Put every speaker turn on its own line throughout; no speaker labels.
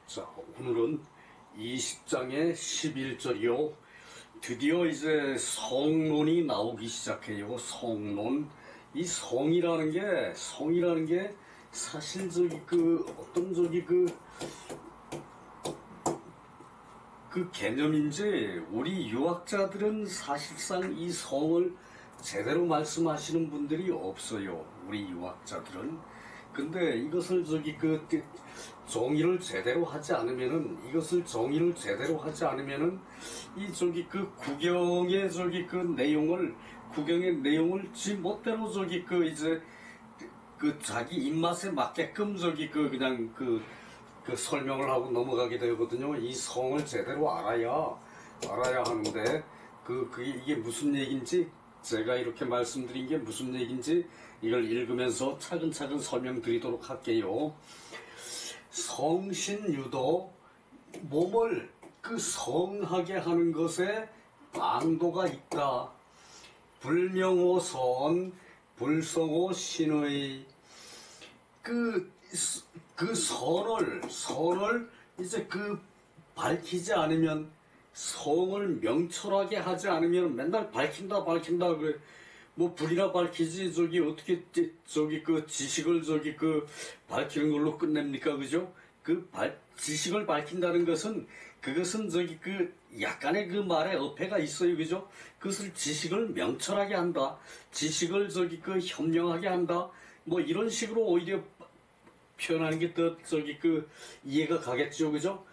자, 오늘은 20장의 11절이요. 드디어 이제 성론이 나오기 시작해요. 성론. 이 성이라는 게 사실 그 개념인지 우리 유학자들은 사실상 이 성을 제대로 말씀하시는 분들이 없어요. 우리 유학자들은. 근데 이것을 정의를 제대로 하지 않으면은, 구경의 내용을 지 멋대로 자기 입맛에 맞게끔 설명을 하고 넘어가게 되거든요. 이 성을 제대로 알아야 하는데, 이게 무슨 얘기인지, 제가 이렇게 말씀드린 게 무슨 얘기인지, 이걸 읽으면서 차근차근 설명드리도록 할게요. 성신유도, 몸을 성하게 하는 것에 방도가 있다. 불명호선, 불성호 신의. 선을 이제 밝히지 않으면, 성을 명철하게 하지 않으면 맨날 밝힌다 그래. 뭐 불이나 밝히지 어떻게 지식을 밝히는 걸로 끝냅니까? 그죠? 지식을 밝힌다는 것은 그것은 약간의 말에 어폐가 있어요. 그죠? 그것을 지식을 명철하게 한다. 지식을 현명하게 한다. 뭐 이런 식으로 오히려 표현하는 게 더 이해가 가겠죠. 그죠?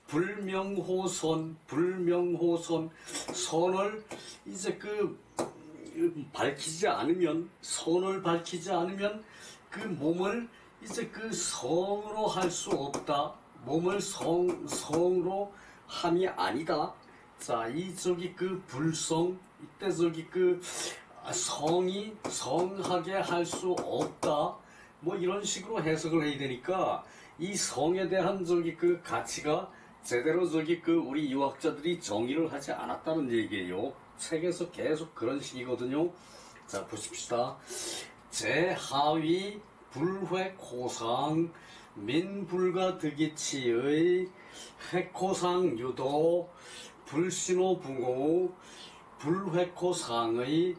불명호선, 선을 이제 선을 밝히지 않으면 몸을 이제 성으로 할 수 없다. 몸을 성으로 함이 아니다. 자, 불성, 이때 성하게 할 수 없다. 뭐 이런 식으로 해석을 해야 되니까, 이 성에 대한 가치가 제대로 우리 유학자들이 정의를 하지 않았다는 얘기예요. 책에서 계속 그런 식이거든요. 자, 보십시다. 제하위 불회코상 민불가득이치의 회코상 유도 불신호붕호 불회코상의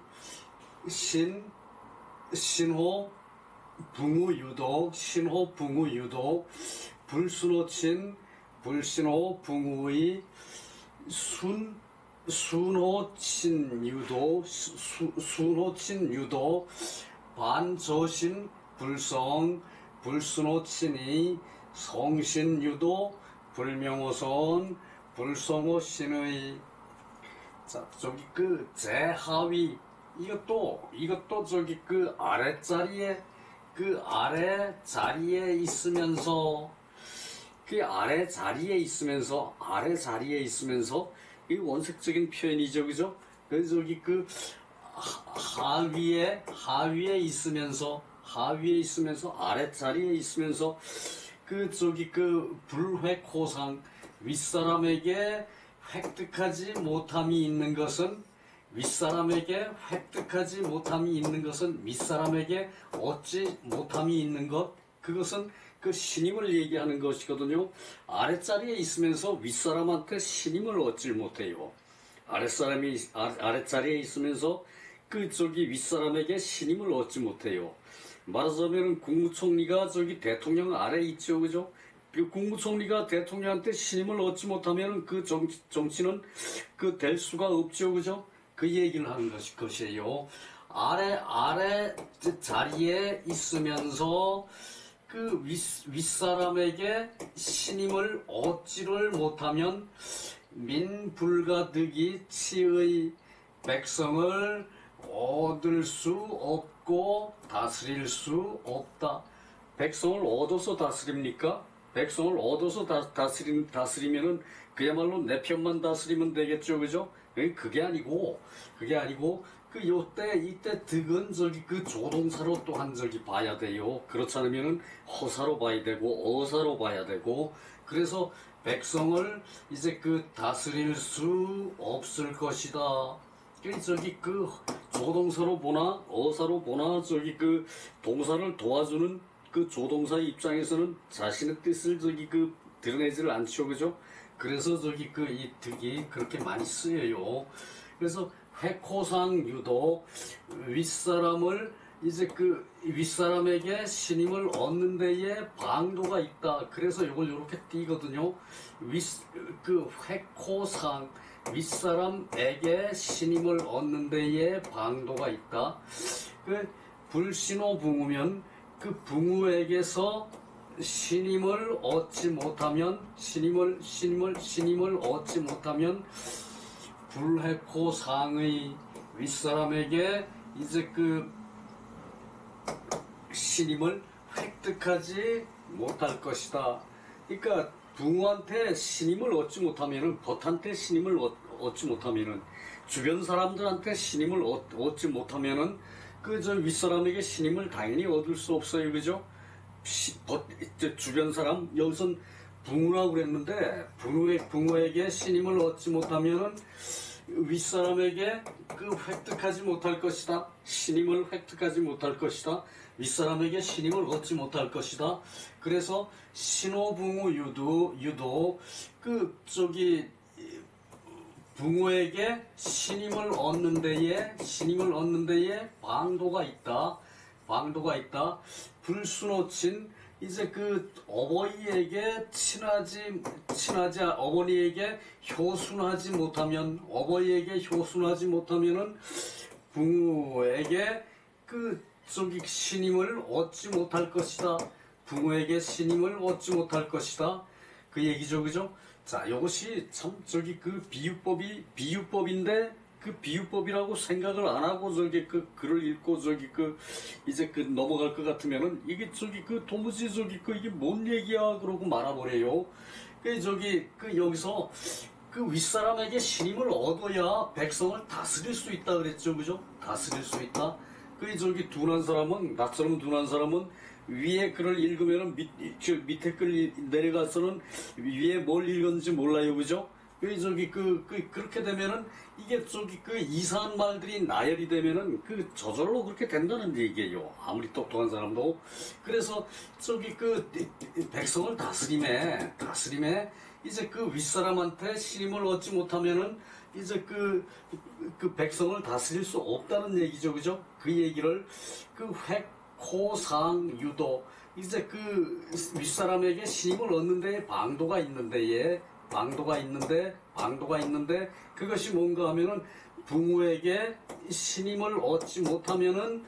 신호 붕우유도, 신호붕우유도, 불신호붕우의 순호친유도, 반저신 불성, 불순호친의 성신유도, 불명호선, 불성호신의. 자, 제하위, 이것도 아랫자리에, 아래 자리에 있으면서, 이 원색적인 표현이죠. 그죠? 그래서 하위에 있으면서, 아랫자리에 있으면서, 불회코상, 윗사람에게 획득하지 못함이 있는 것은, 윗사람에게 얻지 못함이 있는 것, 그것은 신임을 얘기하는 것이거든요. 아랫자리에 있으면서 윗사람한테 신임을 얻질 못해요. 아랫자리에 있으면서 윗사람에게 신임을 얻지 못해요. 말하자면 국무총리가 대통령 아래에 있죠. 그죠? 국무총리가 대통령한테 신임을 얻지 못하면 정치는 될 수가 없죠. 그죠? 그 얘기를 하는 것이에요. 아래 자리에 있으면서 윗사람에게 신임을 얻지를 못하면 민불가득이 치의 백성을 얻을 수 없고 다스릴 수 없다. 백성을 얻어서 다스립니까? 백성을 얻어서 다스리면은 그야말로 내 편만 다스리면 되겠죠. 그죠? 그게 아니고, 이때 득은 조동사로 또한 봐야 돼요. 그렇지 않으면은 허사로 봐야 되고, 어사로 봐야 되고, 그래서 백성을 이제 다스릴 수 없을 것이다. 조동사로 보나, 어사로 보나, 동사를 도와주는 그 조동사의 입장에서는 자신의 뜻을 드러내지를 않죠, 그죠? 그래서 이 득이 그렇게 많이 쓰여요. 그래서 회코상 유도 윗사람을 이제 윗사람에게 신임을 얻는 데에 방도가 있다. 그래서 이걸 이렇게 띄거든요. 회코상 윗사람에게 신임을 얻는 데에 방도가 있다. 불신호 붕우면 붕우에게서 신임을 얻지 못하면 신임을 얻지 못하면 불회코상의 윗사람에게 이제 신임을 획득하지 못할 것이다. 그러니까 붕우한테 신임을 얻지 못하면은 벗한테 신임을 얻지 못하면은 주변 사람들한테 신임을 얻지 못하면은 윗사람에게 신임을 당연히 얻을 수 없어요, 그죠? 주변 사람 여기선 붕우라고 그랬는데 붕우에게 신임을 얻지 못하면은 윗사람에게 획득하지 못할 것이다. 신임을 획득하지 못할 것이다. 윗사람에게 신임을 얻지 못할 것이다. 그래서 신호붕우 유도 붕우에게 신임을 얻는 데에 방도가 있다. 불순호친 이제 어버이에게 어머니에게 효순하지 못하면은 붕우에게 신임을 얻지 못할 것이다. 붕우에게 신임을 얻지 못할 것이다. 그 얘기죠, 그죠? 자, 이것이 참 비유법인데 비유법이라고 생각을 안 하고 글을 읽고 이제 넘어갈 것 같으면은 이게 도무지 이게 뭔 얘기야 그러고 말아버려요. 여기서 윗사람에게 신임을 얻어야 백성을 다스릴 수 있다 그랬죠, 그죠? 다스릴 수 있다. 나처럼 둔한 사람은 위에 글을 읽으면은 밑에 글 내려가서는 위에 뭘 읽었는지 몰라요, 그죠? 그렇게 되면은 이게 이상한 말들이 나열이 되면은 저절로 그렇게 된다는 얘기예요. 아무리 똑똑한 사람도. 그래서 백성을 다스림에 이제 윗사람한테 신임을 얻지 못하면은 이제 백성을 다스릴 수 없다는 얘기죠, 그죠? 그 얘기를 회코상 유도 이제 윗사람에게 신임을 얻는 데에 방도가 있는데 그것이 뭔가 하면은 붕우에게 신임을 얻지 못하면은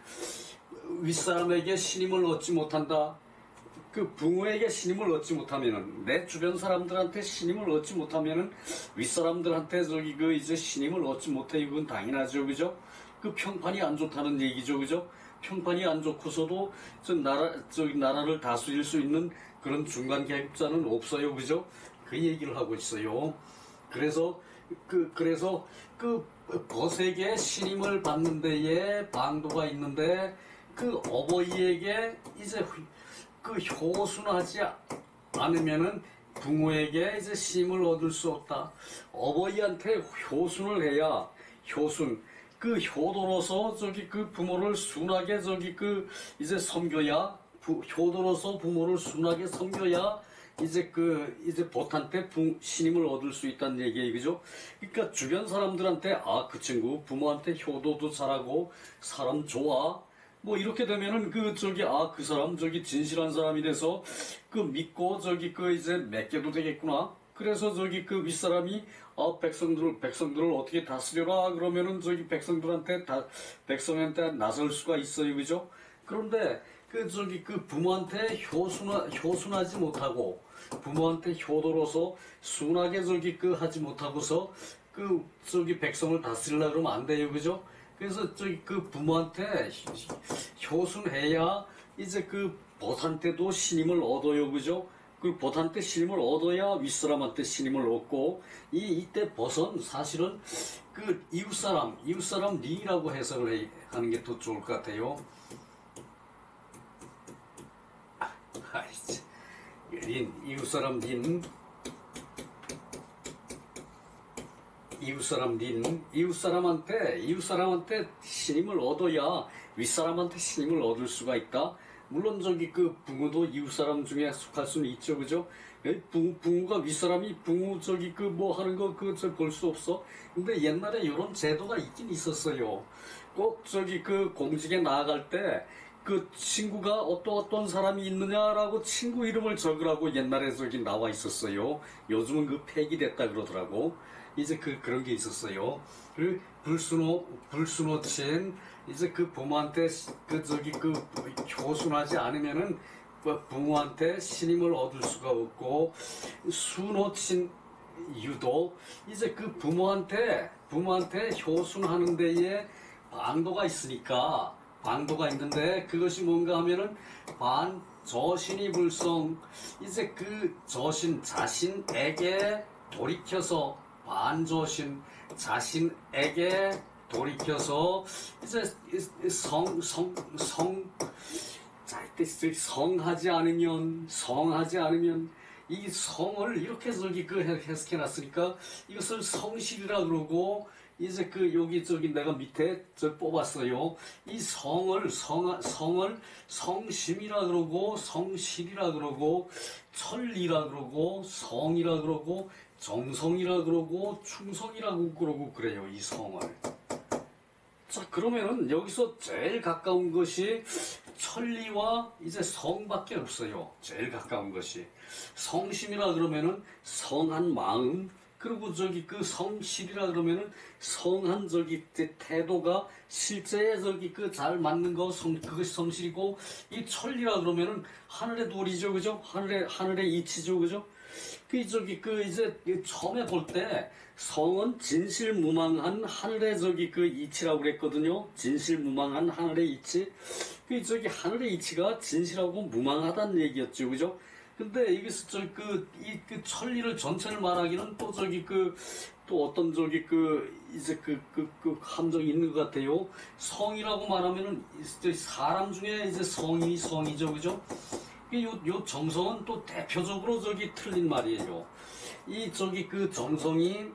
윗사람에게 신임을 얻지 못한다. 붕우에게 신임을 얻지 못하면은 내 주변 사람들한테 신임을 얻지 못하면은 윗사람들한테 이제 신임을 얻지 못해. 이건 당연하죠, 그죠? 평판이 안 좋다는 얘기죠, 그죠? 평판이 안 좋고서도 나라를 다스릴 수 있는 그런 중간 계급자는 없어요, 그죠? 그 얘기를 하고 있어요. 그래서 벗에게 신임을 받는 데에 방도가 있는데 어버이에게 이제 효순하지 않으면은 붕우에게 이제 신임을 얻을 수 없다. 어버이한테 효순을 해야 효도로서 부모를 순하게 이제 섬겨야 효도로서 부모를 순하게 섬겨야 이제 벗한테 신임을 얻을 수 있다는 얘기예요, 그죠? 그러니까 주변 사람들한테 그 친구 부모한테 효도도 잘하고 사람 좋아. 뭐 이렇게 되면은 그 사람 진실한 사람이 돼서 믿고 이제 맡겨도 되겠구나. 그래서 윗사람이 백성들을 어떻게 다스려라 그러면은 백성한테 나설 수가 있어요, 그죠? 그런데 부모한테 효순하지 못하고 부모한테 효도로서 순하게 하지 못하고서 백성을 다스리려고 그러면 안 돼요, 그죠? 그래서 부모한테 효순해야 이제 벗한테도 신임을 얻어요, 그죠? 벗한테 신임을 얻어야 윗사람한테 신임을 얻고 이때 벗은 사실은 이웃사람 니라고 해석을 하는 게 더 좋을 것 같아요. 이웃사람 닌 이웃사람한테 신임을 얻어야 윗사람한테 신임을 얻을 수가 있다. 물론 저기 그 붕어도 이웃 사람 중에 속할 수는 있죠, 그죠? 붕어가 윗사람이 붕어 저기 그 뭐 하는 거 그 저 볼 수 없어. 근데 옛날에 이런 제도가 있긴 있었어요. 꼭 저기 그 공직에 나아갈 때 그 친구가 어떤 사람이 있느냐라고 친구 이름을 적으라고 옛날에 저기 나와 있었어요. 요즘은 그 폐기됐다 그러더라고. 이제 그런 게 있었어요. 그 불순호친 이제 그 부모한테 그 저기 그 효순하지 않으면은 그 부모한테 신임을 얻을 수가 없고, 순호친 유도 이제 그 부모한테 효순하는 데에 방도가 있으니까, 방도가 있는데 그것이 뭔가 하면은 반저신이 불성, 이제 그 저신 자신에게 돌이켜서, 반저신 자신에게 돌이켜서 이제 자, 이때 성하지 않으면 이 성을 이렇게 저기 그 해석해 놨으니까 이것을 성실이라 그러고, 이제 그 여기 저기 내가 밑에 저 뽑았어요. 이 성을 성심이라 그러고, 성실이라 그러고, 천리라 그러고, 성이라 그러고, 정성이라 그러고, 충성이라고 그러고 그래요, 이 성을. 자, 그러면은 여기서 제일 가까운 것이 천리와 이제 성밖에 없어요. 제일 가까운 것이 성심이라 그러면은 성한 마음, 그리고 저기 그 성실이라 그러면은 성한 저기 태도가 실제에 저기 그 잘 맞는 거 그것이 성실이고, 이 천리라 그러면은 하늘의 도리죠, 그죠? 하늘의 이치죠, 그죠? 그 저기 그 이제 처음에 볼 때 성은 진실무망한 하늘의 저기 그 이치라고 그랬거든요. 진실무망한 하늘의 이치. 그 저기 하늘의 이치가 진실하고 무망하다는 얘기였죠, 그죠? 근데 이것은 저기 그 천리를 전체를 말하기는 또 저기 또 어떤 저기 이제 그 함정이 있는 것 같아요. 성이라고 말하면은 사람 중에 이제 성인이 성이죠, 그죠? 요 정성은 또 대표적으로 저기 틀린 말이에요. 이 저기 그 정성이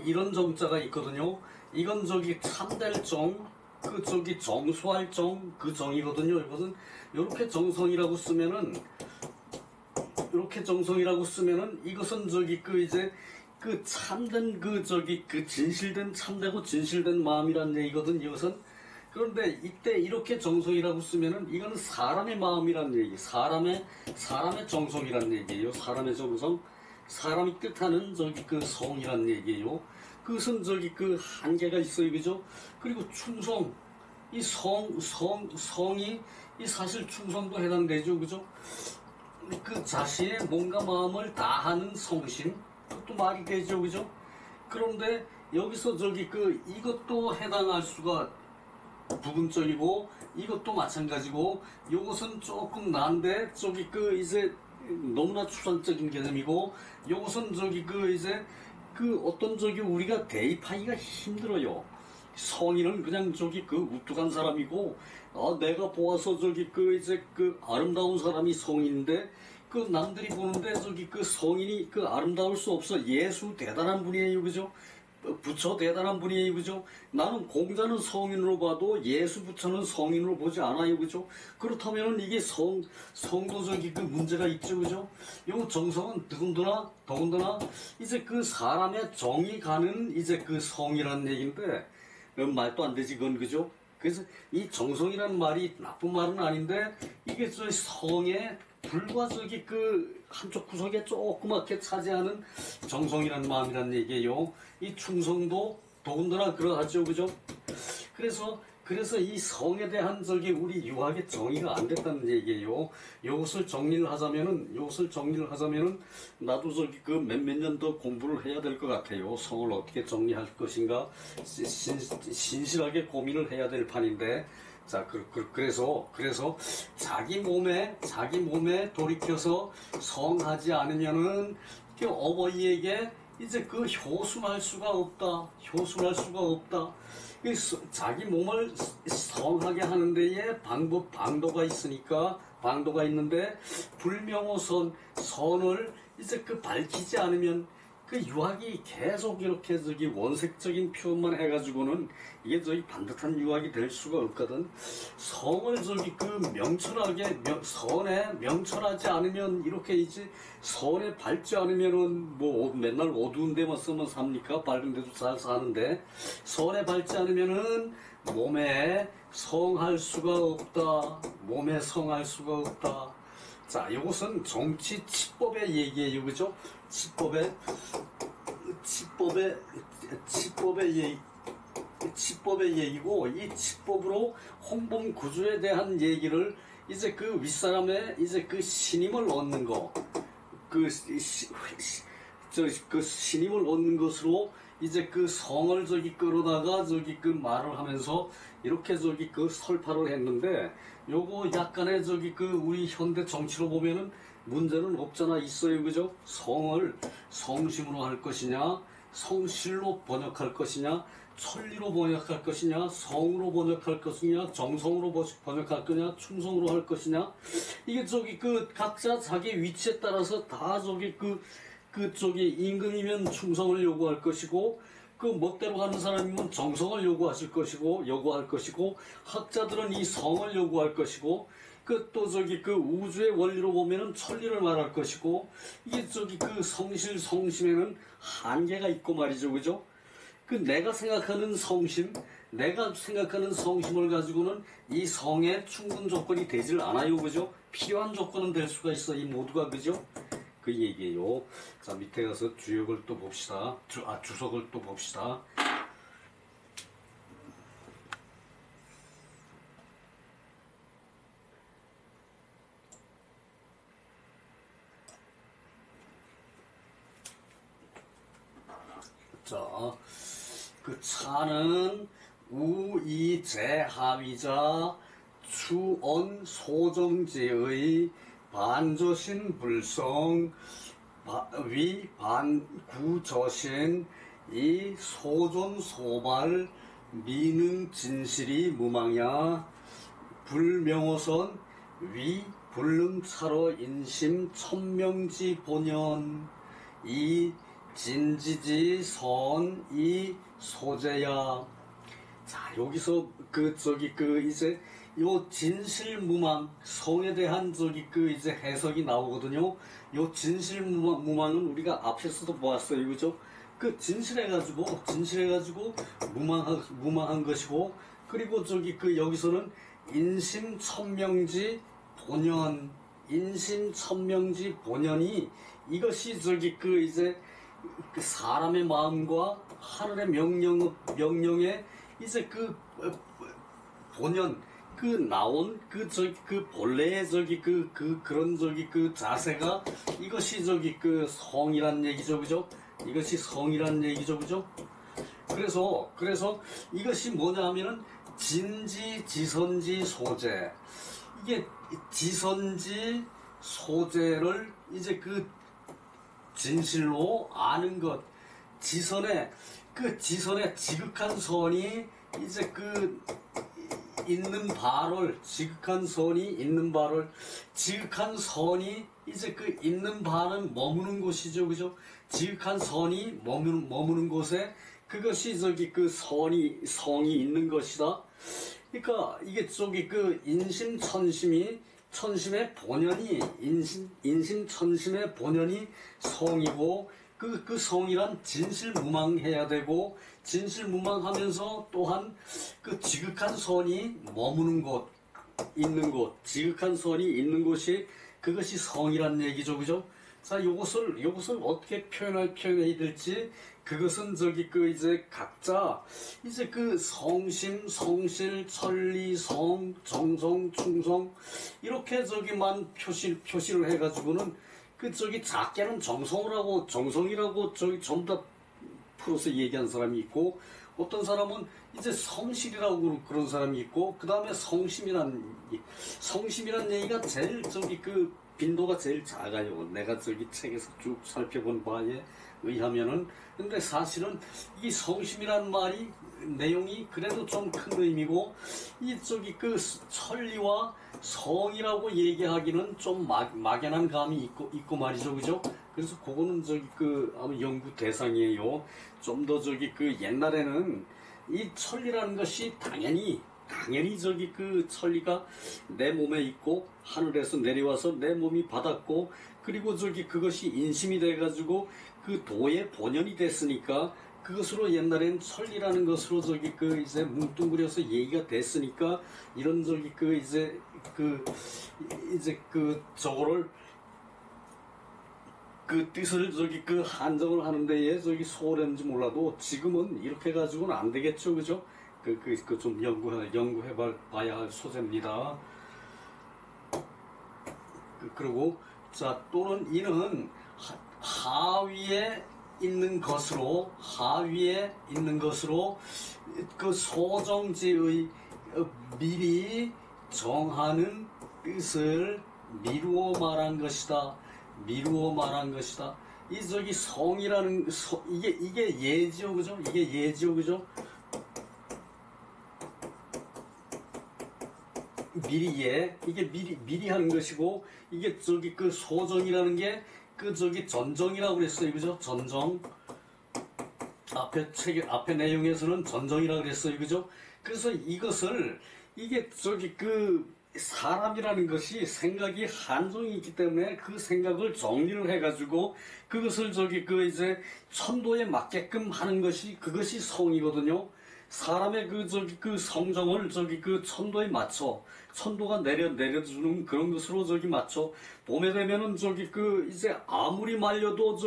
이런 정자가 있거든요. 이건 저기 참될 정, 그 저기 정수할 정, 그 정이거든요. 이것은 이렇게 정성이라고 쓰면은, 이것은 저기 그 이제 그 참된 그 저기 그 진실된, 참되고 진실된 마음이란 얘기거든, 이것은. 그런데 이때 이렇게 정성이라고 쓰면은 이거는 사람의 마음이란 얘기, 사람의 정성이란 얘기예요. 사람의 정성, 사람이 뜻하는 저기 그 성이란 얘기예요. 그것은 저기 그 한계가 있어요, 그죠? 그리고 충성, 이 성이 이 사실 충성도 해당되죠, 그죠? 그 자신의 몸과 마음을 다하는 성신, 그것도 말이 되죠, 그죠? 그런데 여기서 저기 이것도 해당할 수가 부분적이고, 이것도 마찬가지고, 요것은 조금 난데 저기 이제 너무나 추상적인 개념이고, 요것은 저기 이제 어떤 저기 우리가 대입하기가 힘들어요. 성인은 그냥 저기 우뚝한 사람이고, 내가 보아서 저기 이제 아름다운 사람이 성인인데, 남들이 보는데 저기 성인이 아름다울 수 없어. 예수 대단한 분이에요, 그죠? 부처 대단한 분이에요, 그죠? 나는 공자는 성인으로 봐도 예수 부처는 성인으로 보지 않아요, 그죠? 그렇다면은 이게 성도적인 문제가 있죠, 그죠? 요 정성은 더군다나 이제 사람의 정이 가는 이제 성이라는 얘기인데, 말도 안 되지, 그건, 그죠? 그래서 이 정성이라는 말이 나쁜 말은 아닌데, 이게 저 성의 불과 저기 한쪽 구석에 조그맣게 차지하는 정성이라는 마음이라는 얘기예요. 이 충성도 더군다나 그러하죠, 그죠? 그래서 이 성에 대한 저기 우리 유학의 정의가 안 됐다는 얘기예요. 이것을 정리를 하자면은 나도 저기 몇몇 년 더 공부를 해야 될 것 같아요. 성을 어떻게 정리할 것인가 신실하게 고민을 해야 될 판인데, 자, 그래서 자기 몸에 돌이켜서 성하지 않으면은 어버이에게 이제 효순할 수가 없다. 자기 몸을 성하게 하는 데에 방도가 있는데, 불명호선, 선을 이제 밝히지 않으면, 그 유학이 계속 이렇게 저기 원색적인 표현만 해가지고는 이게 저기 반듯한 유학이 될 수가 없거든. 성을 저기 그 명철하게 선에 명철하지 않으면 이렇게 이제 선에 밟지 않으면은 뭐 맨날 어두운 데만 쓰면 삽니까? 밝은 데도 잘 사는데 선에 밟지 않으면은 몸에 성할 수가 없다. 몸에 성할 수가 없다. 자, 이것은 정치 치법의 얘기예요, 그죠? 치법의 얘기고, 이 치법으로 홍범 구조에 대한 얘기를 이제 그 윗사람의 이제 그 신임을 얻는 거, 그 신임을 얻는 것으로 이제 그 성을 저기 끌어다가 저기 그 말을 하면서 이렇게 저기 그 설파를 했는데, 요거 약간의 저기 그 우리 현대 정치로 보면은 문제는 없잖아. 있어요, 그죠? 성을 성심으로 할 것이냐, 성실로 번역할 것이냐, 천리로 번역할 것이냐, 성으로 번역할 것이냐, 정성으로 번역할 거냐, 충성으로 할 것이냐. 이게 저기 그 각자 자기 위치에 따라서 다 저기 저기 임금이면 충성을 요구할 것이고, 그 멋대로 하는 사람이면 정성을 요구할 것이고, 학자들은 이 성을 요구할 것이고, 그 또 저기 그 우주의 원리로 보면은 천리를 말할 것이고, 이게 저기 그 성실 성심에는 한계가 있고 말이죠, 그죠? 그 내가 생각하는 성심을 가지고는 이 성의 충분 조건이 되질 않아요, 그죠? 필요한 조건은 될 수가 있어, 이 모두가, 그죠? 그 얘기예요. 자, 밑에 가서 주역을 또 봅시다. 주석을 또 봅시다. 자, 그 차는 우이제하위자 추언 소정제의 반조신 불성 위반구저신 이 소존소발 미능 진실이 무망야 불명호선 위 불능차로 인심 천명지 본연 이 진지지 선 이 소재야. 자, 여기서 이제 요 진실무망 성에 대한 이제 해석이 나오거든요. 요 진실무망은 우리가 앞에서도 보았어요, 그죠? 그 진실해가지고 무망한 것이고, 그리고 여기서는 인심천명지 본연이 이것이 이제 그 사람의 마음과 하늘의 명령에 이제 본연 나온 본래의 그런 자세가 이것이 성이란 얘기죠, 그죠? 이것이 성이란 얘기죠, 그죠? 그래서 이것이 뭐냐 하면은 진지, 지선지, 소재. 이게 지선지, 소재를 이제 진실로 아는 것. 지선의 지극한 선이 이제 지극한 선이 이제 있는 바는 머무는 곳이죠, 그죠? 지극한 선이 머무는 곳에 그것이 성이 있는 것이다. 그러니까 이게 천심의 본연이 인심천심의 본연이 성이고, 그 성이란 진실무망해야 되고, 진실무망하면서 또한 지극한 선이 머무는 곳, 지극한 선이 있는 곳이 그것이 성이란 얘기죠, 그죠? 자, 요것을 어떻게 표현해야 될지, 그것은 이제 각자 이제 성심, 성실, 천리, 성, 정성, 충성 이렇게 표시를 해가지고는 작게는 정성이라고 전부 다 풀어서 얘기한 사람이 있고, 어떤 사람은 이제 성실이라고 그런 사람이 있고, 그 다음에 성심이란 얘기가 제일 빈도가 제일 작아요. 내가 책에서 쭉 살펴본 바에 의하면은. 근데 사실은 이 성심이란 말이 내용이 그래도 좀 큰 의미고, 천리와 성이라고 얘기하기는 좀 막연한 감이 있고 말이죠, 그죠? 그래서 그거는 아마 연구 대상이에요. 좀 더 옛날에는 이 천리라는 것이 당연히 천리가 내 몸에 있고 하늘에서 내려와서 내 몸이 받았고, 그리고 그것이 인심이 돼가지고 그 도의 본연이 됐으니까, 그것으로 옛날엔 천리라는 것으로 이제 뭉뚱그려서 얘기가 됐으니까, 이런 저거를 그 뜻을 한정을 하는 데에 소홀했는지 몰라도, 지금은 이렇게 가지고는 안 되겠죠, 그죠? 좀 연구해 봐야 할 소재입니다. 그리고, 자, 또는 이는 하위에 있는 것으로 그 소정지의 미리 정하는 뜻을 미루어 말한 것이다. 이 성이라는 이게 예지요, 그죠? 이게 미리 하는 것이고, 이게 그 소정이라는 게 전정이라고 그랬어요, 그죠? 전정. 앞에 내용에서는 전정이라고 그랬어요, 그죠? 그래서 이게 사람이라는 것이 생각이 한정이 있기 때문에 그 생각을 정리를 해가지고 그것을 이제 천도에 맞게끔 하는 것이, 그것이 성이거든요. 사람의 그 성정을 천도에 맞춰, 천도가 내려주는 그런 것으로 맞춰. 봄에 되면은 이제 아무리 말려도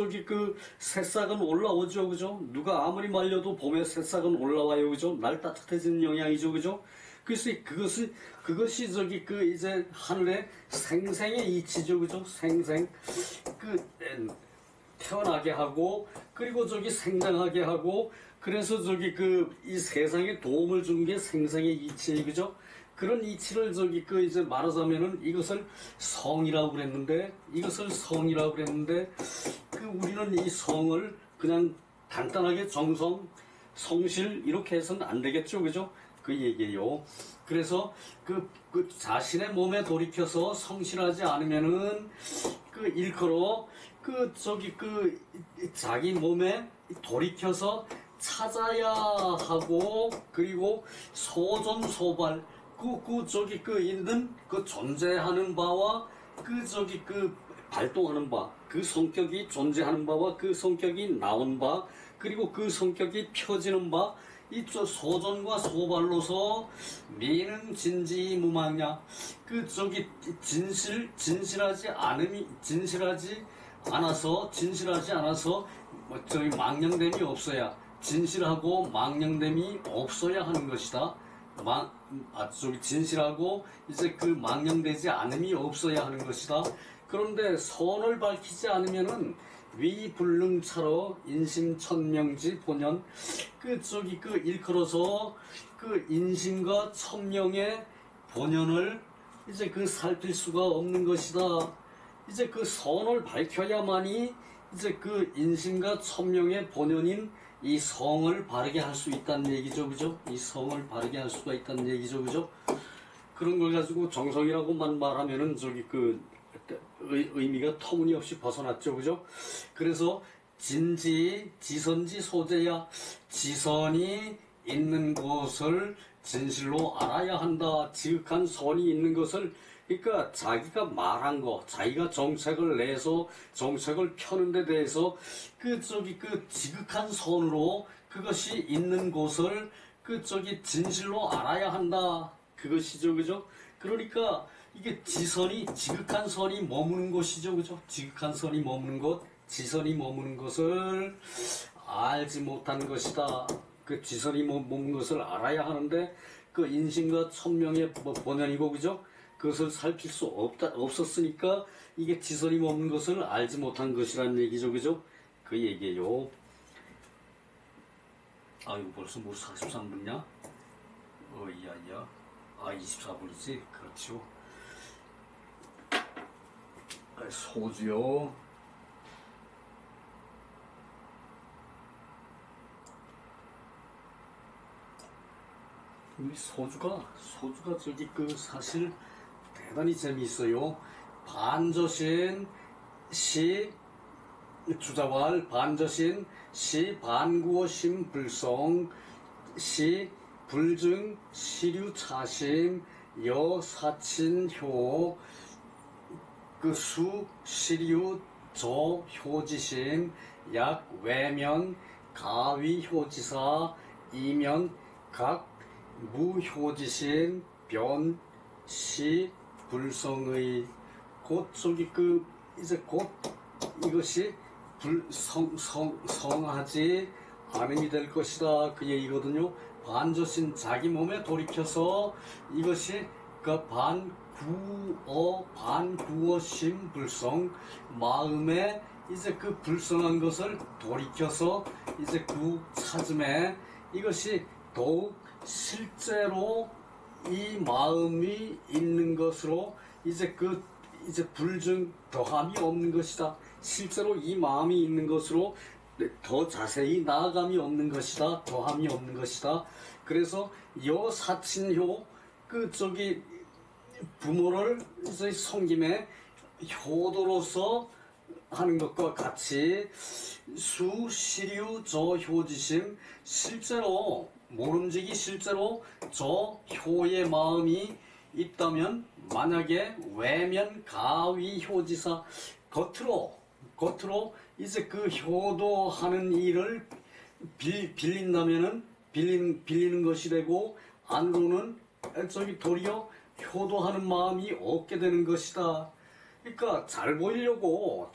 새싹은 올라오죠, 그죠? 누가 아무리 말려도 봄에 새싹은 올라와요, 그죠? 날 따뜻해지는 영향이죠, 그죠? 그래서 그것이 이제 하늘의 생생의 이치죠, 그죠? 태어나게 하고, 그리고 생장하게 하고, 그래서 이 세상에 도움을 주는 게 생생의 이치, 그죠? 그런 이치를 이제 말하자면은 이것을 성이라고 그랬는데, 우리는 이 성을 그냥 간단하게 정성, 성실 이렇게 해서는 안 되겠죠, 그죠? 그 얘기예요. 그래서 그 자신의 몸에 돌이켜서 성실하지 않으면은 일컬어 자기 몸에 돌이켜서 찾아야 하고, 그리고 소존소발 있는 존재하는 바와 발동하는 바, 그 성격이 존재하는 바와 그 성격이 나온 바, 그리고 그 성격이 펴지는 바, 이 소존과 소발로서 미는 진지무망냐, 진실하지 않아서 망령됨이 없어야, 진실하고 망령됨이 없어야 하는 것이다. 진실하고 이제 망령되지 않음이 없어야 하는 것이다. 그런데 선을 밝히지 않으면은 위불능차로 인심천명지 본연, 일컬어서 인심과 천명의 본연을 이제 살필 수가 없는 것이다. 이제 선을 밝혀야만이 이제 인심과 천명의 본연인 이 성을 바르게 할 수 있다는 얘기죠, 그죠? 이 성을 바르게 할 수가 있다는 얘기죠, 그죠? 그런 걸 가지고 정성이라고만 말하면은 의미가 터무니없이 벗어났죠, 그죠? 그래서 지선지 소재야, 지선이 있는 곳을 진실로 알아야 한다. 지극한 선이 있는 것을, 그러니까 자기가 말한 거, 자기가 정책을 내서 정책을 펴는 데 대해서 지극한 선으로 그것이 있는 곳을 진실로 알아야 한다. 그것이죠, 그죠? 그러니까 이게 지극한 선이 머무는 곳이죠, 그죠? 지극한 선이 머무는 곳, 지선이 머무는 것을 알지 못한 것이다. 지선이 머무는 것을 알아야 하는데, 인심과 천명의 본연이고, 그죠? 그것을 살필 수 없었으니까 이게 지선이 머무는 것을 알지 못한 것이라는 얘기죠, 그죠? 그 얘기예요. 이거 벌써 43분이냐? 이야. 24분이지? 그렇죠. 소주요. 이 소주가 사실 대단히 재미있어요. 반저신 시 주자왈 반저신 시 반구어심 불성 시 불증 시류 차심 여사친효 그 수 시류 저 효지심 약 외면 가위 효지사 이면 각 무효지심 변시 불성의 곧 저기 그 이제 곧 이것이 성하지 않음이 될 것이다 그 얘기거든요. 반저신 자기 몸에 돌이켜서 이것이 그 반구어심 불성 마음에 이제 그 불성한 것을 돌이켜서 이제 구 찾음에 이것이 더욱 실제로 이 마음이 있는 것으로 이제 그 이제 불증 더함이 없는 것이다. 실제로 이 마음이 있는 것으로 더 자세히 나아감이 없는 것이다. 더함이 없는 것이다. 그래서 여사친효 그 저기 부모를 이제 섬김에 효도로서 하는 것과 같이 수시류 저 효지심 실제로 모름지기 실제로 저 효의 마음이 있다면 만약에 외면 가위 효지사 겉으로 이제 그 효도하는 일을 빌린다면은 빌리는 것이 되고 안으로는 저기 도리어 효도하는 마음이 없게 되는 것이다. 그러니까 잘 보이려고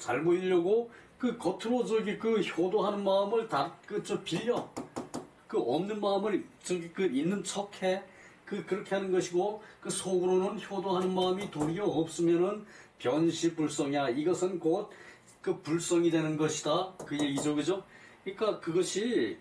그 겉으로 저기 그 효도하는 마음을 다 그 저 빌려 그 없는 마음을 저기 그 있는 척해 그렇게 하는 것이고 그 속으로는 효도하는 마음이 도리어 없으면은 변시불성이야. 이것은 곧 그 불성이 되는 것이다. 그 얘기죠, 그죠? 그러니까 그것이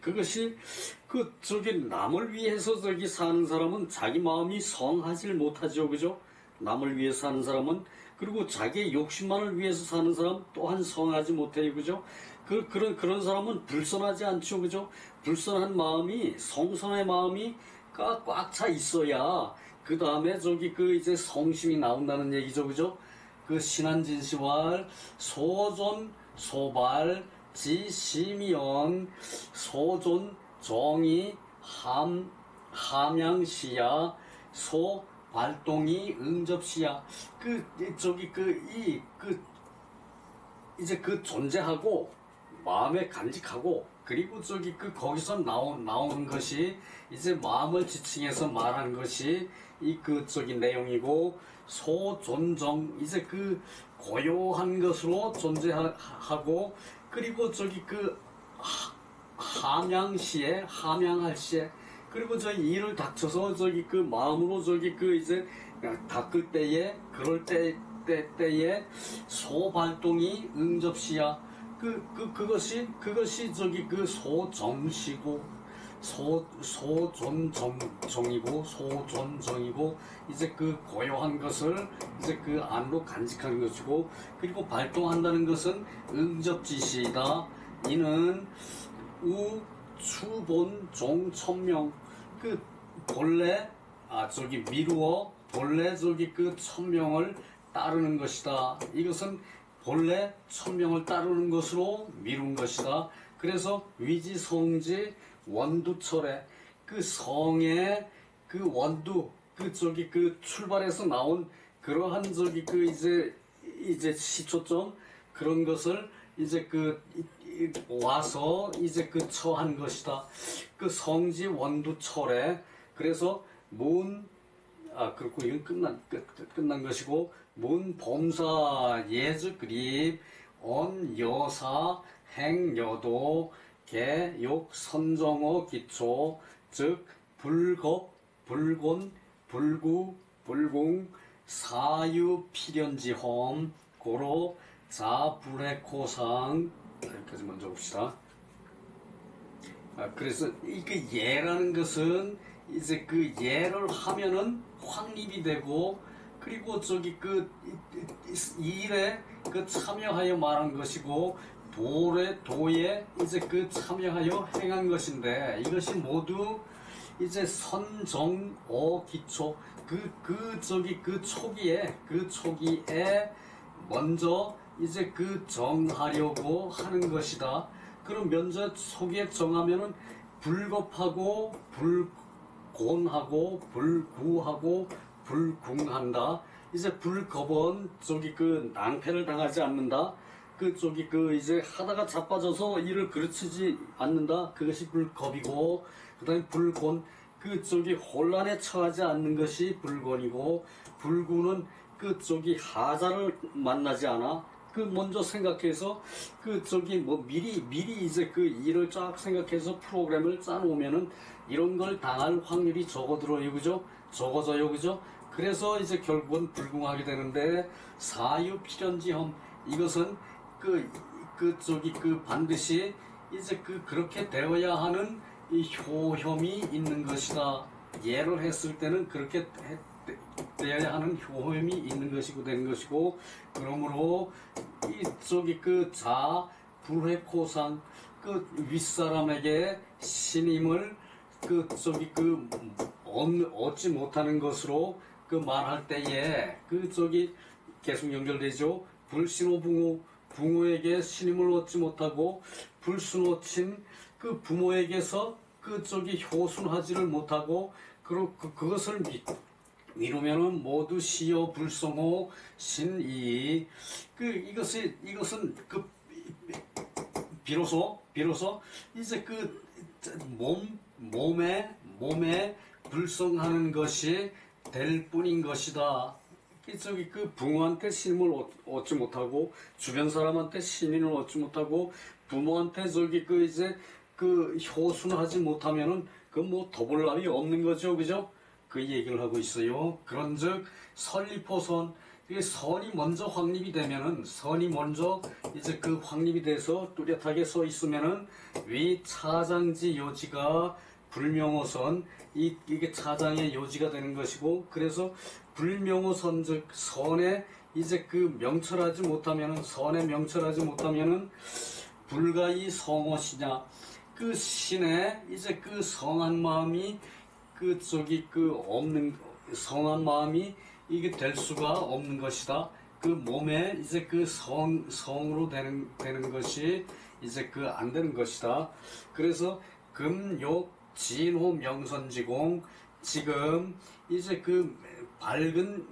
그 저기 남을 위해서 저기 사는 사람은 자기 마음이 성하질 못하죠, 그죠? 남을 위해서 사는 사람은 그리고 자기의 욕심만을 위해서 사는 사람 또한 성하지 못해요, 그죠? 그런 사람은 불선하지 않죠, 그죠? 불선한 마음이 성선의 마음이 꽉 차 있어야 그 다음에 저기 그 이제 성심이 나온다는 얘기죠, 그죠? 그 신한진시왈 소존 소발 지심이연 소존 정이 함양시야 소 발동이 응접시야 이제 그 존재하고 마음에 간직하고 그리고 저기 그 거기서 나오는 것이 이제 마음을 지칭해서 말하는 것이 이 그 저기 내용이고 소존정 이제 그 고요한 것으로 존재하고 그리고 저기 그 함양할 시에 그리고 저희 이를 닥쳐서 저기 그 마음으로 저기 그 이제 닦을 때에 그럴 때에 소발동이 응접시야 그것이 저기 그 소정시고 소존정이고 이제 그 고요한 것을 이제 그 안으로 간직하는 것이고 그리고 발동한다는 것은 응접지시이다. 이는 추본 종천명 그 본래 저기 미루어 본래 저기 그 천명을 따르는 것이다. 이것은 본래 천명을 따르는 것으로 미룬 것이다. 그래서 위지성지 원두철에 그 성의 그 원두 그 저기 그 출발해서 나온 그러한 저기 그 이제 시초점 그런 것을 이제 그 와서 이제 그 처한 것이다. 그 성지 원두철에 그래서 그렇고 이건 끝난 것이고 문 범사 예즈 그립 언 여사 행여도 개욕 선정어 기초 즉 불겁 불곤 불구 불공 사유 필연지험 고로 자불해코상 여기까지 먼저 봅시다. 그래서 이 예라는 것은 이제 그 예를 하면은 확립이 되고 그리고 저기 그 일에 그 참여하여 말한 것이고 도에 이제 그 참여하여 행한 것인데 이것이 모두 이제 선정어 기초 그 초기에 먼저 이제 그 정하려고 하는 것이다. 그럼 먼저 초기에 정하면은 불겁하고 불곤하고 불구하고 불궁한다. 이제 불겁은 그 낭패를 당하지 않는다. 이제 하다가 자빠져서 일을 그르치지 않는다. 그것이 불겁이고, 그 다음에 불곤, 혼란에 처하지 않는 것이 불곤이고, 불구는 하자를 만나지 않아. 먼저 생각해서, 미리 이제 일을 쫙 생각해서 프로그램을 짜놓으면은 이런 걸 당할 확률이 적어들어요. 그죠? 적어져요. 그죠? 그래서 이제 결국은 불궁하게 되는데, 사유필연지험, 이것은 반드시 이제 그렇게 되어야 하는 이 효험이 있는 것이다. 예를 했을 때는 그렇게 되어야 하는 효험이 있는 것이고 되는 것이고, 그러므로 불회코상, 윗사람에게 신임을 얻지 못하는 것으로 말할 때에 계속 연결되죠. 불신호붕호, 부모에게 신임을 얻지 못하고 불순호친 부모에게서 효순하지를 못하고 그것을 미루면은 모두 시여 불성호 신이 이것은 비로소 이제 몸에 불성하는 것이 될 뿐인 것이다. 부모한테 신임을 얻지 못하고 주변 사람한테 신임을 얻지 못하고 부모한테 효순하지 못하면은 더볼 나위 없는 거죠. 그죠? 그 얘기를 하고 있어요. 그런즉 설리포선, 선이 먼저 확립이 되면은, 선이 먼저 이제 확립이 돼서 뚜렷하게 서 있으면은 위 차장지 요지가 불명호선, 이게 차장의 요지가 되는 것이고, 그래서 불명호선 즉 선에 이제 명철하지 못하면은, 선에 명철하지 못하면은 불가이 성호시냐, 신에 이제 성한 마음이 없는, 성한 마음이 이게 될 수가 없는 것이다. 몸에 이제 성으로 되는 것이 이제 안 되는 것이다. 그래서 금욕 진호 명선지공, 지금 이제 밝은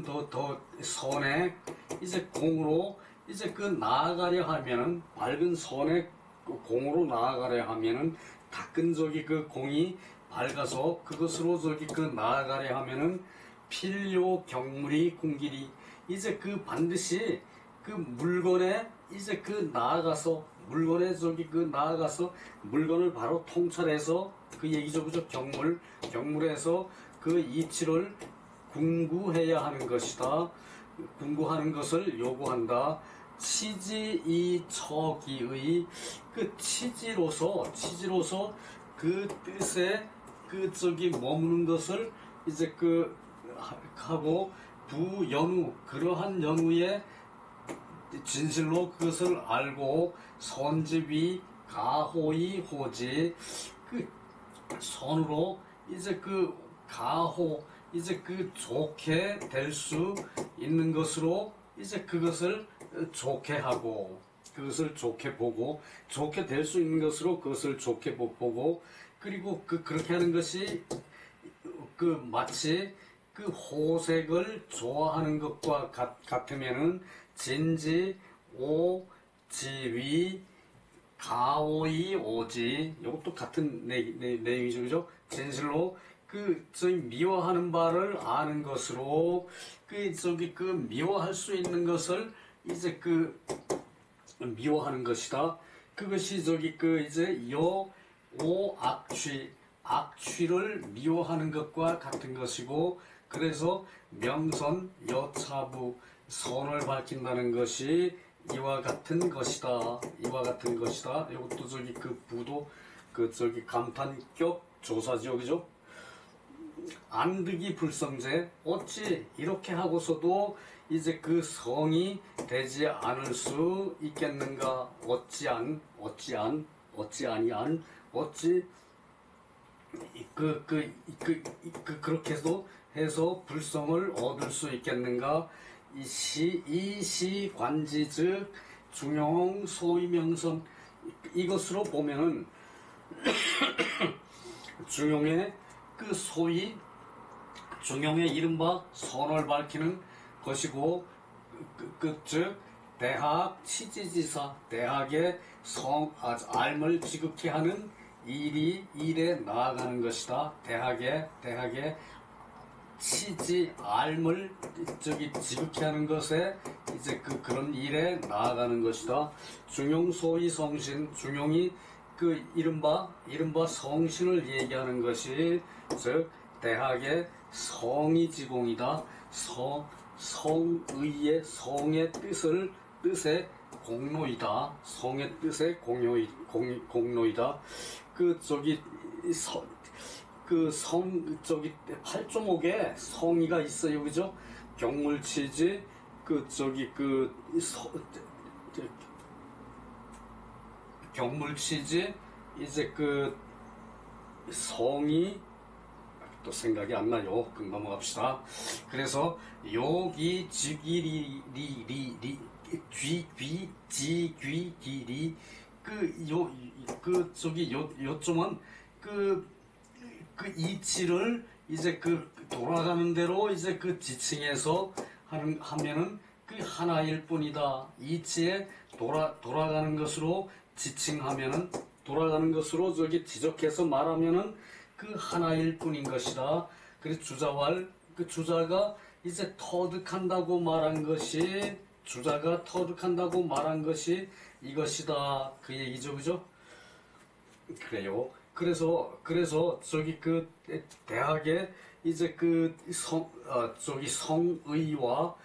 더 선에 이제 공으로 이제 나아가려 하면은, 밝은 선에 공으로 나아가려 하면은, 닦은 공이 밝아서 그것으로 나아가려 하면은 필요 경물이 공길이, 이제 반드시 물건에 이제 나아가서, 물건에 나아가서 물건을 바로 통찰해서 얘기죠. 그죠? 경물에서 이치를 궁구해야 하는 것이다. 궁구하는 것을 요구한다. 치지이처기의 치지로서 뜻에 머무는 것을 이제 하고, 부연우, 그러한 연우의 진실로 그것을 알고, 선지위 가호이 호지, 선으로 이제 가호, 이제 좋게 될 수 있는 것으로 이제 그것을 좋게 하고, 그것을 좋게 보고, 좋게 될 수 있는 것으로 그것을 좋게 보고, 그리고 그렇게 하는 것이 마치 호색을 좋아하는 것과 같으면은 진지 오지위 가오이 오지, 이것도 같은 내용이죠. 그죠? 진실로 저희 미워하는 바를 아는 것으로 미워할 수 있는 것을 이제 미워하는 것이다. 그것이 이제 악취를 미워하는 것과 같은 것이고, 그래서 명선 여차부, 선을 밝힌다는 것이 이와 같은 것이다. 이와 같은 것이다. 이것도 부도 감탄격 조사죠. 그죠? 안득이 불성제, 어찌 이렇게 하고서도 이제 성이 되지 않을 수 있겠는가? 어찌 그렇게 해서 불성을 얻을 수 있겠는가? 이 시 관지 즉 중용 소위명선 이것으로 보면은 중용의 그 소위 중용의 이른바 선을 밝히는 것이고 즉 대학 취지지사 대학의 알을 지극히 하는 일에 나아가는 것이다. 대학의 알을 지극히 하는 것에 이제 그런 일에 나아가는 것이다. 중용 소위 성신 중용이 이른바 성신을 얘기하는 것이 즉 대학의 성의 지공이다. 성의 뜻의 공로이다. 성의 뜻의 공로이다. 팔조목에 성의가 있어요, 그죠? 경물치지, 경물치지, 이제 성의, 또 생각이 안 나요. 넘어갑시다. 그래서 여기 지기리 지귀기리 요점은 이치를 이제 돌아가는 대로 이제 지칭해서 하면은 하나일 뿐이다. 이치에 돌아가는 것으로 지칭하면은 돌아가는 것으로 지적해서 말하면은 하나일 뿐인 것이다. 그래서 주자가 이제 터득한다고 말한 것이 이것이다. 그 얘기죠, 그죠? 그래요. 그래서 대학의 이제 성의와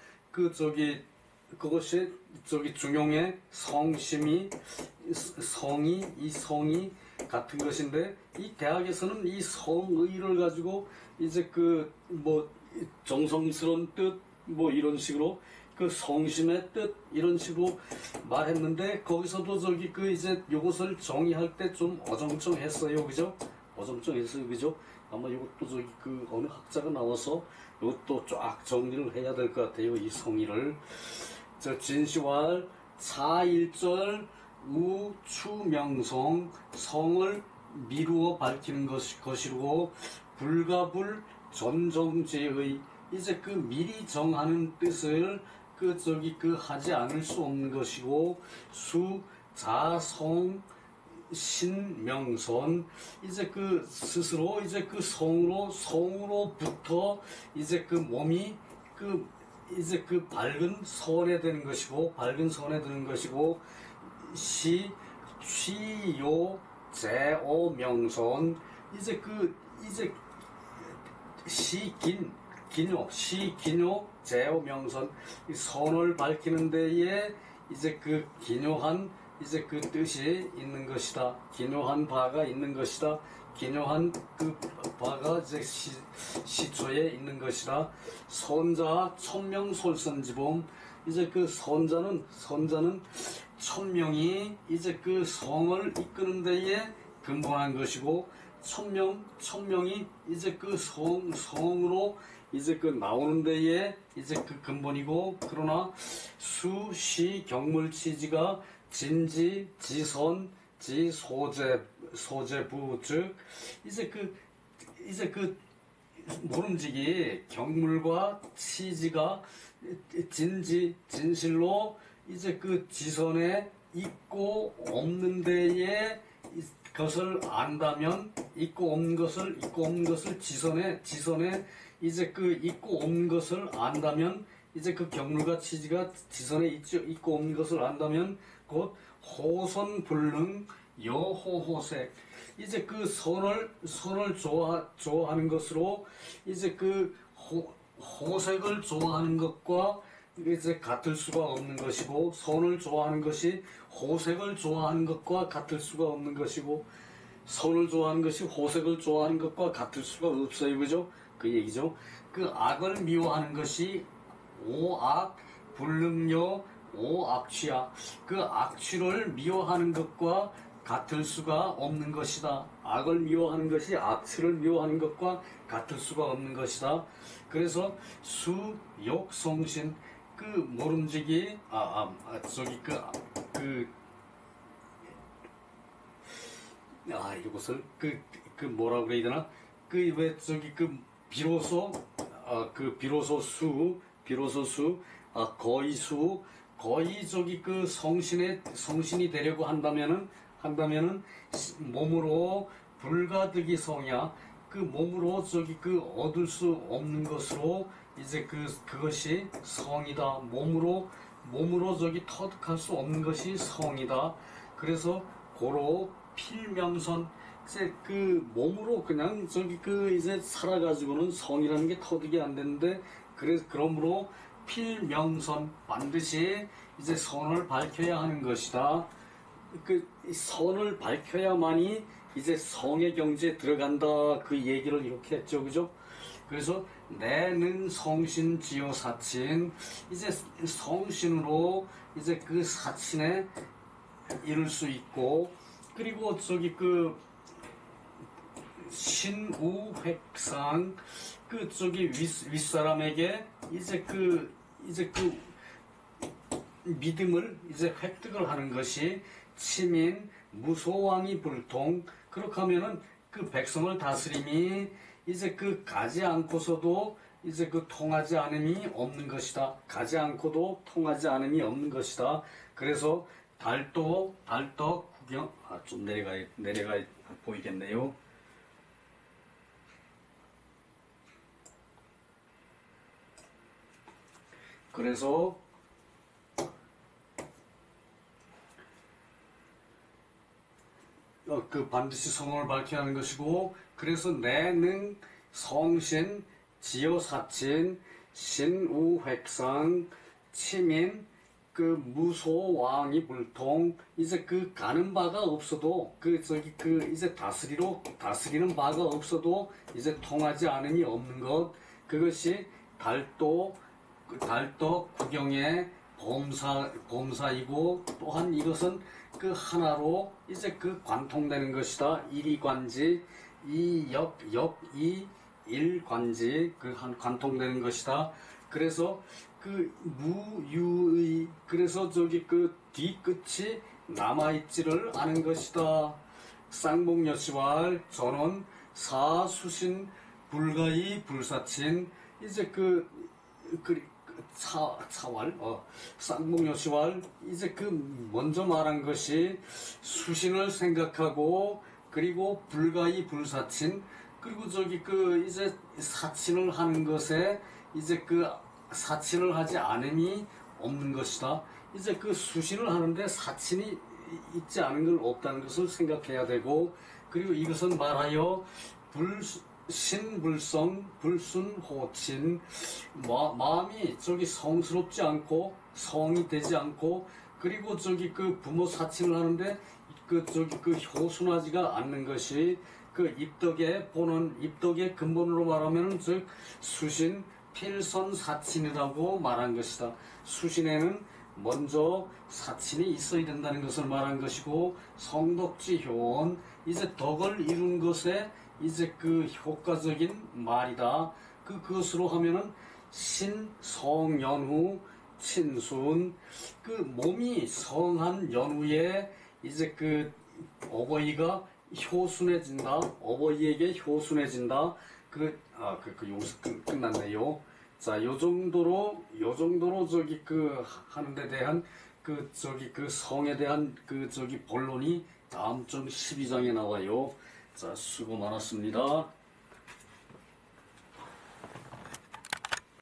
그것이 중용의 성이 같은 것인데 이 대학에서는 이 성의를 가지고 이제 정성스러운 뜻 이런 식으로 성심의 뜻 이런 식으로 말했는데 거기서도 이제 요것을 정의할 때 좀 어정쩡했어요, 그죠? 그죠? 아마 이것도 어느 학자가 나와서 이것도 쫙 정리를 해야 될 것 같아요. 이 성의를 진시왈 차일절 우추명성 성을 미루어 밝히는 것이고 불가불 전정제의 이제 미리 정하는 뜻을 하지 않을 수 없는 것이고 자성 신명선 이제 스스로 이제 성으로부터 이제 몸이 이제 밝은 선에 되는 것이고 취요 제오명선 이제 기뇨 제오명선 선을 밝히는 데에 이제 기뇨한 이제 뜻이 있는 것이다. 기묘한 바가 있는 것이다. 기묘한 바가 이제 시초에 있는 것이다. 선자 천명솔선지범 이제 선자는 천명이 이제 성을 이끄는 데에 근본한 것이고 천명이 이제 성으로 이제 나오는 데에 이제 근본이고 그러나 수시 경물치지가 진지, 지선, 소재부 즉 이제 모름지기 경물과 치지가 진실로 이제 지선에 있고 없는 데에 것을 안다면 있고 없는 것을 지선에 이제 있고 없는 것을 안다면 이제 경물과 치지가 지선에 있고 없는 것을 안다면 곧 호선불능 여호호색 이제 선을 좋아하는 것으로 이제 호색을 좋아하는 것과 이제 같을 수가 없는 것이고 선을 좋아하는 것이 호색을 좋아하는 것과 같을 수가 없는 것이고 선을 좋아하는 것이 호색을 좋아하는 것과 같을 수가 없어요, 그죠? 그 얘기죠. 악을 미워하는 것이 오악 불능여 오악취야 악취를 미워하는 것과 같을 수가 없는 것이다. 악을 미워하는 것이 악취를 미워하는 것과 같을 수가 없는 것이다. 그래서 수, 욕, 성신 그 모름지기 저기 이것을 그 뭐라 그래야 되나 그 왜 저기 그 비로소 비로소 수 거의 수 거의 저기 그 성신이 되려고 한다면은 몸으로 불가득이 성이야. 그 몸으로 저기 그 얻을 수 없는 것으로 이제 그것이 성이다. 몸으로 저기 터득할 수 없는 것이 성이다. 그래서 고로 필명선 이제 그 몸으로 그냥 저기 그 이제 살아가지고는 성이라는 게 터득이 안 되는데 그러므로 필명선 반드시 이제 선을 밝혀야 하는 것이다. 그 선을 밝혀야만이 이제 성의 경지에 들어간다 그 얘기를 이렇게 했죠, 그죠? 그래서 내는 성신 지요 사친 이제 성신으로 이제 그 사친에 이룰 수 있고 그리고 저기 그 신우획상 그 저기 윗사람에게 이제 그 믿음을 이제 획득을 하는 것이 치민 무소왕이 불통 그렇게 하면은 그 백성을 다스림이 이제 그 가지 않고서도 이제 그 통하지 않음이 없는 것이다. 가지 않고도 통하지 않음이 없는 것이다. 그래서 달도 구경 좀 내려가 보이겠네요. 그래서 그 반드시 성을 밝혀야 하는 것이고 그래서 내는 성신 지어사친 신우획상 치민 그 무소왕이 불통 이제 그 가는 바가 없어도 이제 다스리는 바가 없어도 이제 통하지 않음이 없는 것 그것이 달도 구경의 범사이고 또한 이것은 그 하나로 이제 그 관통되는 것이다. 일이관지 이역이 일관지 그 한 관통되는 것이다. 그래서 그 무유의 그래서 저기 그 뒤끝이 남아있지를 않은 것이다. 쌍봉여시왈 전원 사수신 불가이 불사친 이제 차왈 쌍봉여시왈 이제 그 먼저 말한 것이 수신을 생각하고 그리고 불가이 불사친 그리고 저기 그 이제 사친을 하는 것에 이제 그 사친을 하지 않음이 없는 것이다. 이제 그 수신을 하는데 사친이 있지 않은 걸 없다는 것을 생각해야 되고 그리고 이것은 말하여 신불성 불순호친 마음이 저기 성스럽지 않고 성이 되지 않고 그리고 저기 그 부모 사칭을 하는데 그 효순하지가 않는 것이 그 입덕의 근본으로 말하면 즉 수신 필선 사친이라고 말한 것이다. 수신에는 먼저 사친이 있어야 된다는 것을 말한 것이고 성덕지 효원 이제 덕을 이룬 것에 이제 그 효과적인 말이다. 그것으로 하면은 신성연후 친순 그 몸이 성한 연후에 이제 그 어버이가 효순해진다. 어버이에게 효순해진다. 여기서 끝났네요. 자, 요 정도로 저기 그 하는 데 대한 그 성에 대한 본론이 다음 장 12장에 나와요. 자, 수고 많았습니다.